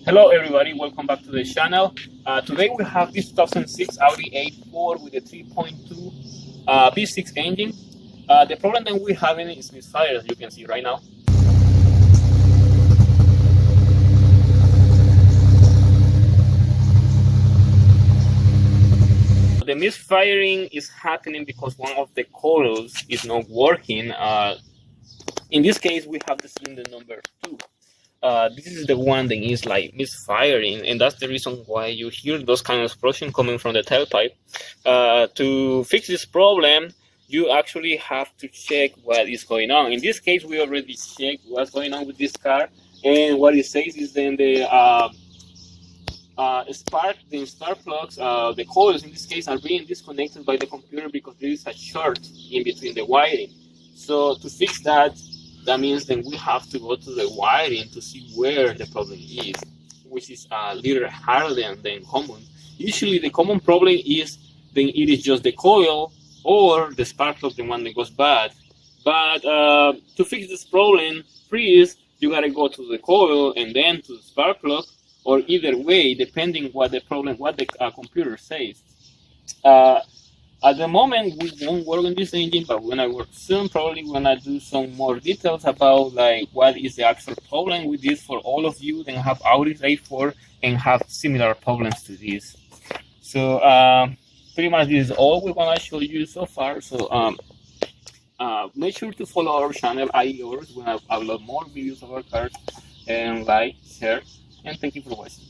Hello everybody, welcome back to the channel. Today we have this 2006 Audi A4 with a 3.2 V6 engine. The problem that we're having is misfire, as you can see right now. The misfiring is happening because one of the coils is not working. In this case, we have the cylinder number 2. This is the one that is like misfiring, and that's the reason why you hear those kind of explosion coming from the tailpipe. To fix this problem, you actually have to check what is going on. In this case, we already checked what's going on with this car, and what it says is then the spark plugs, the coils in this case, are being disconnected by the computer because there is a short in between the wiring. So to fix that, that means then we have to go to the wiring to see where the problem is, which is a little harder than common. Usually the common problem is then it is just the coil or the spark plug, the one that goes bad. But to fix this problem, first you gotta go to the coil and then to the spark plug, or either way, depending what the problem, what the computer says. At the moment, we won't work on this engine, but when I work soon, probably when I do some more details about like what is the actual problem with this for all of you that have Audi A4 and have similar problems to this. So pretty much this is all we're gonna show you so far. So make sure to follow our channel, yours, when I upload more videos of our cars, and like, share, and thank you for watching.